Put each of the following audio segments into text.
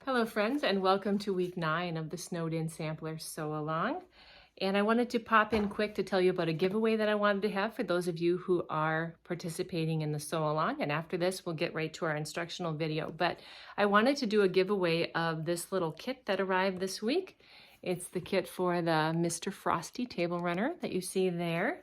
Hello friends, and welcome to week 9 of the Snowed In Sampler Sew Along. And I wanted to pop in quick to tell you about a giveaway that I wanted to have for those of you who are participating in the Sew Along. And after this, we'll get right to our instructional video. But I wanted to do a giveaway of this little kit that arrived this week. It's the kit for the Mr. Frosty table runner that you see there.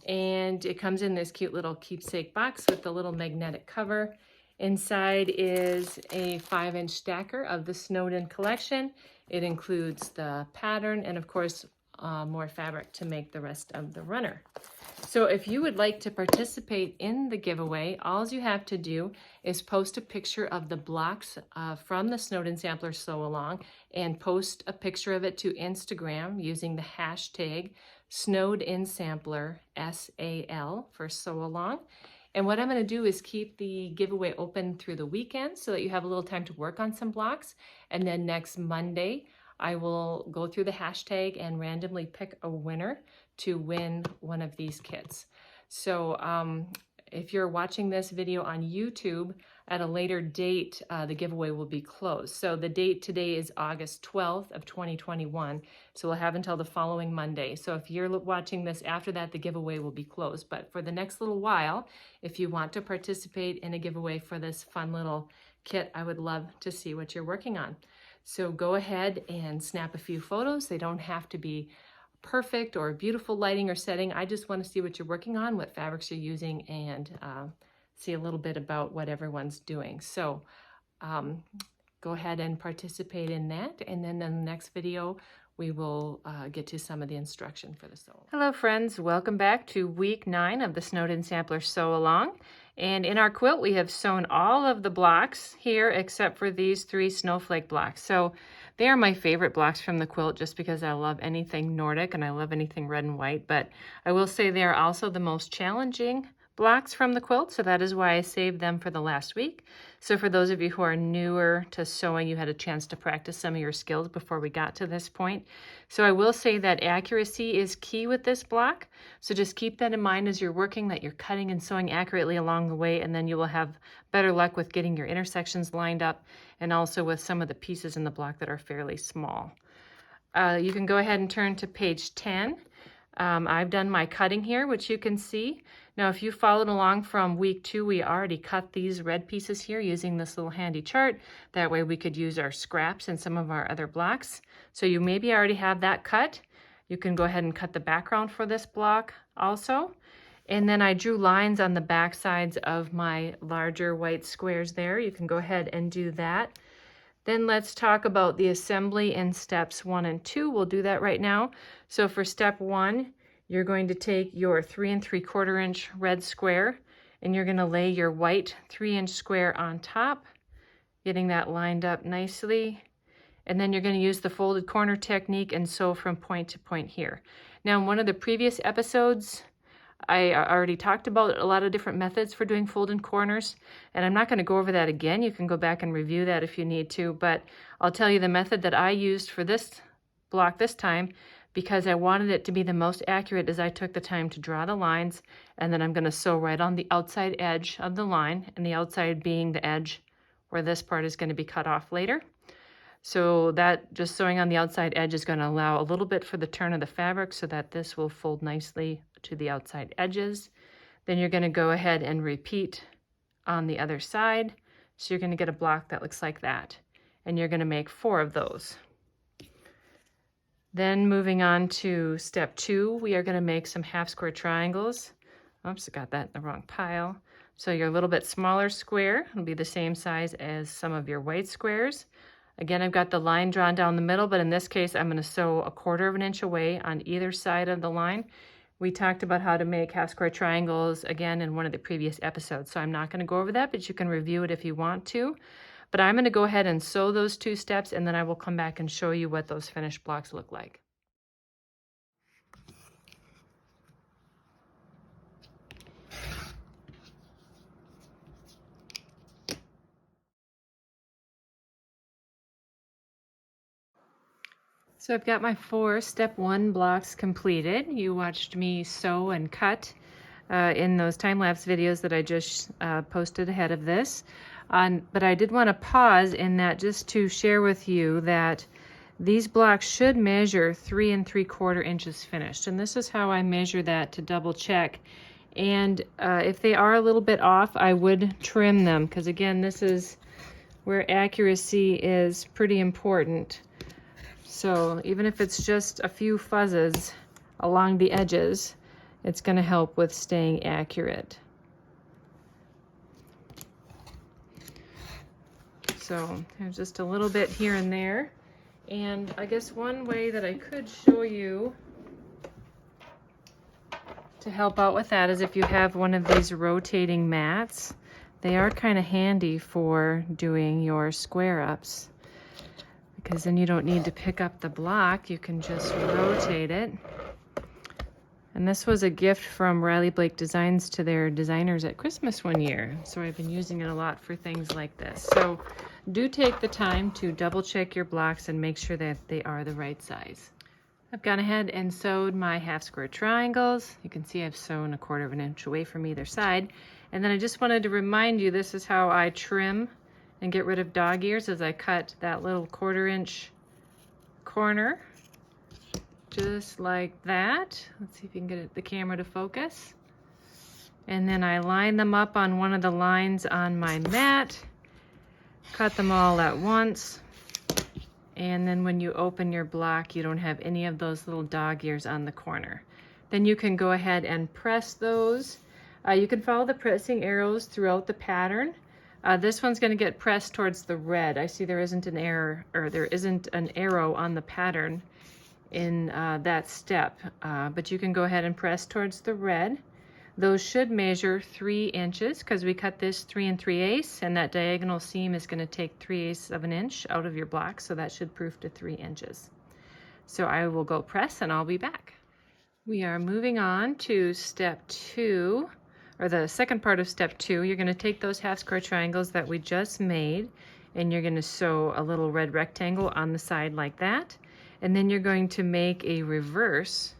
And it comes in this cute little keepsake box with the little magnetic cover. Inside is a 5-inch stacker of the Snowed In collection. It includes the pattern and of course more fabric to make the rest of the runner. So if you would like to participate in the giveaway, all you have to do is post a picture of the blocks from the Snowed In Sampler Sew Along and post a picture of it to Instagram using the hashtag Snowed In Sampler SAL for Sew Along. And what I'm going to do is keep the giveaway open through the weekend so that you have a little time to work on some blocks. And then next Monday, I will go through the hashtag and randomly pick a winner to win one of these kits. So if you're watching this video on YouTube, at a later date, the giveaway will be closed. So the date today is August 12th of 2021. So we'll have until the following Monday. So if you're watching this after that, the giveaway will be closed. But for the next little while, if you want to participate in a giveaway for this fun little kit, I would love to see what you're working on. So go ahead and snap a few photos. They don't have to be perfect or beautiful lighting or setting. I just want to see what you're working on, what fabrics you're using, and see a little bit about what everyone's doing. So go ahead and participate in that. And then in the next video, we will get to some of the instruction for the sew. Hello friends, welcome back to week 9 of the Snowed In Sampler Sew Along. And in our quilt, we have sewn all of the blocks here except for these 3 snowflake blocks. So they are my favorite blocks from the quilt just because I love anything Nordic and I love anything red and white. But I will say they are also the most challenging blocks from the quilt, so that is why I saved them for the last week. So for those of you who are newer to sewing, you had a chance to practice some of your skills before we got to this point. So I will say that accuracy is key with this block. So just keep that in mind as you're working, that you're cutting and sewing accurately along the way, and then you will have better luck with getting your intersections lined up and also with some of the pieces in the block that are fairly small. You can go ahead and turn to page 10. I've done my cutting here, which you can see. Now, if you followed along from week 2, we already cut these red pieces here using this little handy chart. That way we could use our scraps in some of our other blocks. So you maybe already have that cut. You can go ahead and cut the background for this block also. And then I drew lines on the back sides of my larger white squares there. You can go ahead and do that. Then let's talk about the assembly in steps 1 and 2. We'll do that right now. So for step 1, you're going to take your 3 3/4 inch red square and you're going to lay your white 3-inch square on top, getting that lined up nicely. And then you're going to use the folded corner technique and sew from point to point here. Now, in one of the previous episodes, I already talked about a lot of different methods for doing folded corners, and I'm not going to go over that again. You can go back and review that if you need to, but I'll tell you the method that I used for this block this time because I wanted it to be the most accurate as I took the time to draw the lines, and then I'm going to sew right on the outside edge of the line, and the outside being the edge where this part is going to be cut off later. So that just sewing on the outside edge is going to allow a little bit for the turn of the fabric so that this will fold nicely to the outside edges. Then you're going to go ahead and repeat on the other side. So you're going to get a block that looks like that. And you're going to make 4 of those. Then moving on to step 2, we are going to make some half square triangles. Oops, I got that in the wrong pile. So your little bit smaller square will be the same size as some of your white squares. Again, I've got the line drawn down the middle, but in this case, I'm going to sew 1/4 inch away on either side of the line. We talked about how to make half square triangles again in one of the previous episodes, so I'm not going to go over that, but you can review it if you want to. But I'm going to go ahead and sew those 2 steps, and then I will come back and show you what those finished blocks look like. So I've got my 4 step 1 blocks completed. You watched me sew and cut in those time-lapse videos that I just posted ahead of this. But I did want to pause in that just to share with you that these blocks should measure 3 3/4 inches finished. And this is how I measure that to double check. And if they are a little bit off, I would trim them, because again, this is where accuracy is pretty important. So even if it's just a few fuzzes along the edges, it's going to help with staying accurate. So there's just a little bit here and there. And I guess one way that I could show you to help out with that is if you have one of these rotating mats. They are kind of handy for doing your square ups, because then you don't need to pick up the block, you can just rotate it. And this was a gift from Riley Blake Designs to their designers at Christmas one year, so I've been using it a lot for things like this. So do take the time to double check your blocks and make sure that they are the right size. I've gone ahead and sewed my half square triangles. You can see I've sewn 1/4 inch away from either side. And then I just wanted to remind you, this is how I trim and get rid of dog ears, as I cut that little 1/4 inch corner, just like that. Let's see if you can get the camera to focus. And then I line them up on one of the lines on my mat, cut them all at once. And then when you open your block, you don't have any of those little dog ears on the corner. Then you can go ahead and press those. You can follow the pressing arrows throughout the pattern. This one's going to get pressed towards the red. I see there isn't an error, or there isn't an arrow on the pattern in that step, but you can go ahead and press towards the red. Those should measure 3 inches, because we cut this 3 3/8, and that diagonal seam is going to take 3/8 of an inch out of your block, so that should proof to 3 inches. So I will go press and I'll be back. We are moving on to step 2, or the second part of step 2. You're going to take those half square triangles that we just made, and you're going to sew a little red rectangle on the side like that, and then you're going to make a reverse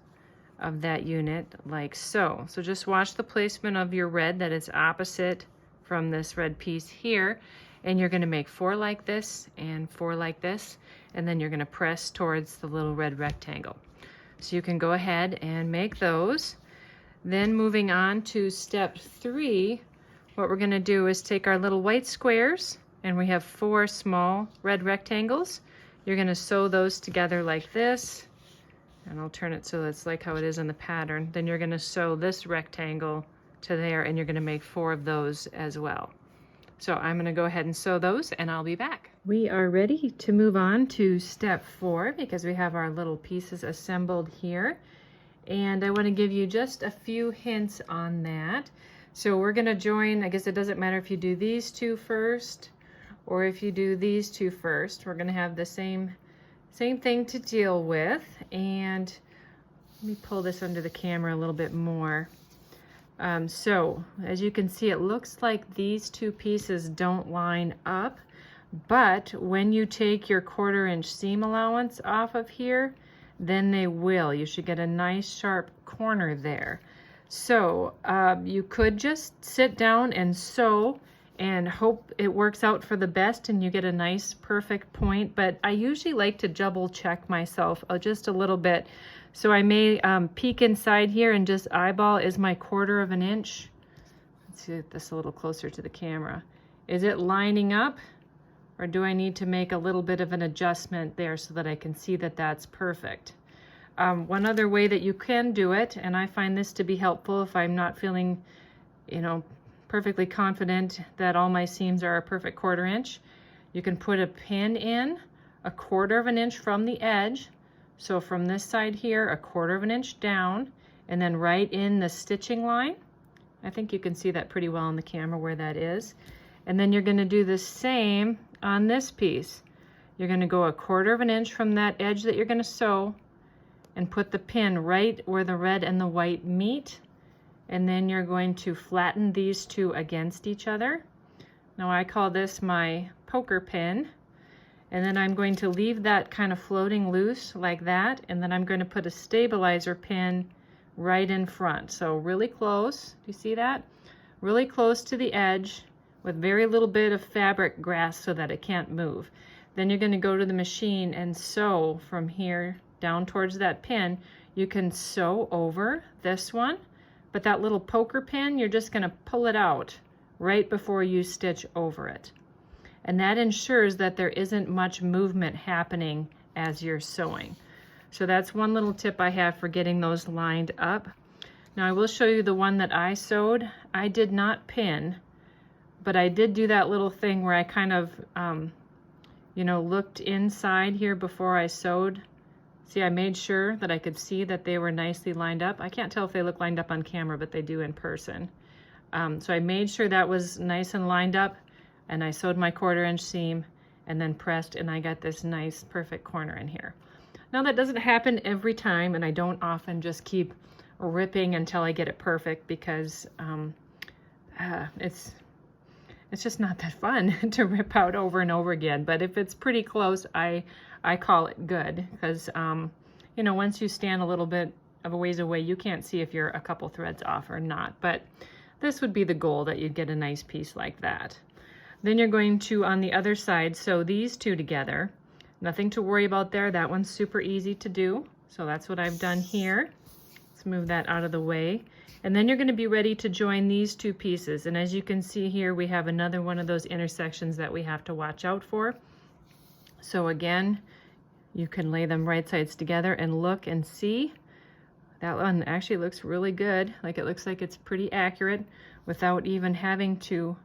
of that unit like so. So just watch the placement of your red, that it's opposite from this red piece here, and you're going to make 4 like this and 4 like this, and then you're going to press towards the little red rectangle. So you can go ahead and make those. Then moving on to step 3, what we're going to do is take our little white squares, and we have 4 small red rectangles. You're going to sew those together like this, and I'll turn it so it's like how it is in the pattern. Then you're going to sew this rectangle to there, and you're going to make 4 of those as well. So I'm going to go ahead and sew those, and I'll be back. We are ready to move on to step 4, because we have our little pieces assembled here. And I want to give you just a few hints on that. So we're going to join, I guess it doesn't matter if you do these 2 first or if you do these 2 first. We're going to have the same thing to deal with. And let me pull this under the camera a little bit more. So as you can see, it looks like these 2 pieces don't line up, but when you take your 1/4 inch seam allowance off of here, then they will. You should get a nice sharp corner there. So you could just sit down and sew and hope it works out for the best and you get a nice perfect point, but I usually like to double check myself just a little bit. So I may peek inside here and just eyeball, is my 1/4 inch, let's get this a little closer to the camera, is it lining up, or do I need to make a little bit of an adjustment there so that I can see that that's perfect? One other way that you can do it, and I find this to be helpful if I'm not feeling, perfectly confident that all my seams are a perfect 1/4 inch, you can put a pin in 1/4 inch from the edge. So from this side here, 1/4 inch down, and then right in the stitching line. I think you can see that pretty well on the camera where that is. And then you're going to do the same on this piece. You're going to go 1/4 inch from that edge that you're going to sew and put the pin right where the red and the white meet. And then you're going to flatten these 2 against each other. Now I call this my poker pin. And then I'm going to leave that kind of floating loose like that. And then I'm going to put a stabilizer pin right in front. So really close. Do you see that? Really close to the edge with very little bit of fabric grasped so that it can't move. Then you're going to go to the machine and sew from here down towards that pin. You can sew over this one, but that little poker pin, you're just going to pull it out right before you stitch over it. And that ensures that there isn't much movement happening as you're sewing. So that's one little tip I have for getting those lined up. Now I will show you the one that I sewed. I did not pin, but I did do that little thing where I kind of, you know, looked inside here before I sewed. See, I made sure that I could see that they were nicely lined up. I can't tell if they look lined up on camera, but they do in person. So I made sure that was nice and lined up, and I sewed my 1/4 inch seam and then pressed, and I got this nice perfect corner in here. Now that doesn't happen every time, and I don't often just keep ripping until I get it perfect, because it's just not that fun to rip out over and over again. But if it's pretty close, I call it good, because you know, once you stand a little bit of a ways away, you can't see if you're a couple threads off or not. But this would be the goal, that you get a nice piece like that. Then you're going to, on the other side, sew these two together. Nothing to worry about there. That one's super easy to do. So that's what I've done here. Let's move that out of the way. And then you're going to be ready to join these two pieces. And as you can see here, we have another one of those intersections that we have to watch out for. So again, you can lay them right sides together and look and see. That one actually looks really good. Like, it looks like it's pretty accurate without even having to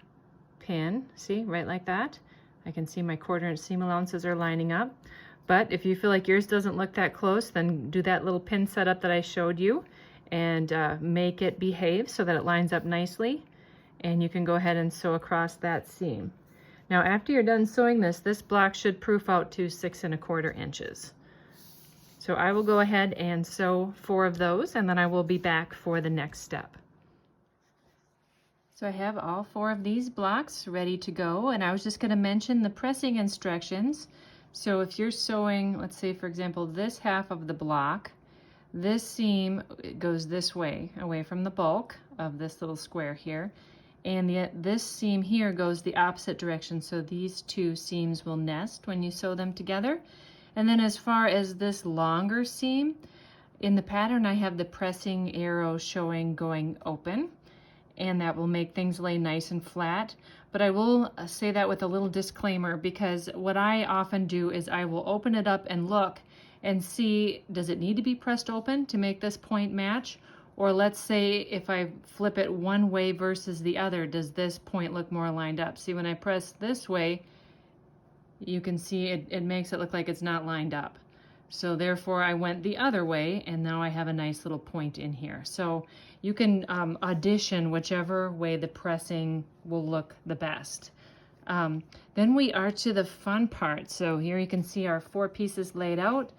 pin. See, right like that. I can see my 1/4 inch seam allowances are lining up. But if you feel like yours doesn't look that close, then do that little pin setup that I showed you and make it behave so that it lines up nicely. And you can go ahead and sew across that seam. Now after you're done sewing this block should proof out to 6 1/4 inches. So I will go ahead and sew 4 of those, and then I will be back for the next step. So I have all 4 of these blocks ready to go, and I was just going to mention the pressing instructions. So if you're sewing, let's say for example, this half of the block, this seam goes this way, away from the bulk of this little square here, and this seam here goes the opposite direction, so these two seams will nest when you sew them together. And then as far as this longer seam, in the pattern I have the pressing arrow showing going open, and that will make things lay nice and flat. But I will say that with a little disclaimer, because what I often do is I will open it up and look and see, does it need to be pressed open to make this point match? Or let's say if I flip it one way versus the other, does this point look more lined up? See, when I press this way, you can see it makes it look like it's not lined up. So therefore I went the other way, and now I have a nice little point in here. So you can audition whichever way the pressing will look the best. Then we are to the fun part. So here you can see our 4 pieces laid out.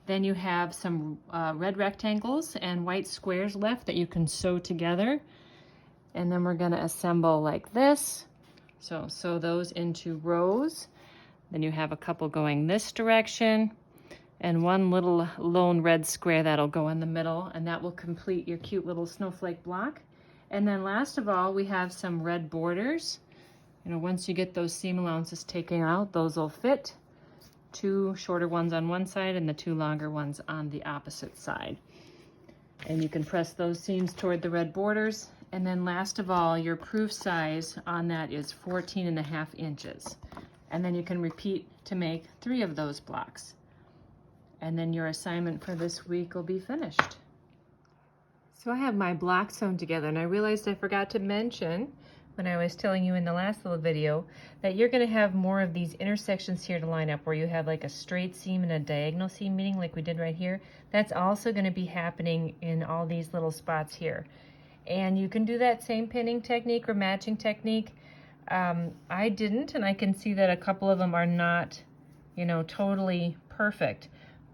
Then you have some red rectangles and white squares left that you can sew together. And then we're gonna assemble like this. So sew those into rows. Then you have a couple going this direction, and one little lone red square that'll go in the middle, and that will complete your cute little snowflake block. And then last of all, we have some red borders. You know, once you get those seam allowances taken out, those will fit. 2 shorter ones on one side and the 2 longer ones on the opposite side. And you can press those seams toward the red borders. And then last of all, your proof size on that is 14 1/2 inches. And then you can repeat to make 3 of those blocks. And then your assignment for this week will be finished. So I have my blocks sewn together, and I realized I forgot to mention when I was telling you in the last little video that you're going to have more of these intersections here to line up, where you have like a straight seam and a diagonal seam meeting like we did right here. That's also going to be happening in all these little spots here. And you can do that same pinning technique or matching technique. I didn't, and I can see that a couple of them are not, you know, totally perfect.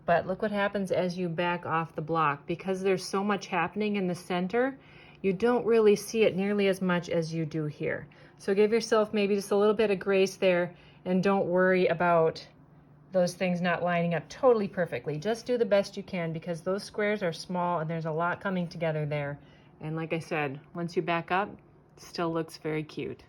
But look what happens as you back off the block. Because there's so much happening in the center, you don't really see it nearly as much as you do here. So give yourself maybe just a little bit of grace there, and don't worry about those things not lining up totally perfectly. Just do the best you can, because those squares are small and there's a lot coming together there. And like I said, once you back up, it still looks very cute.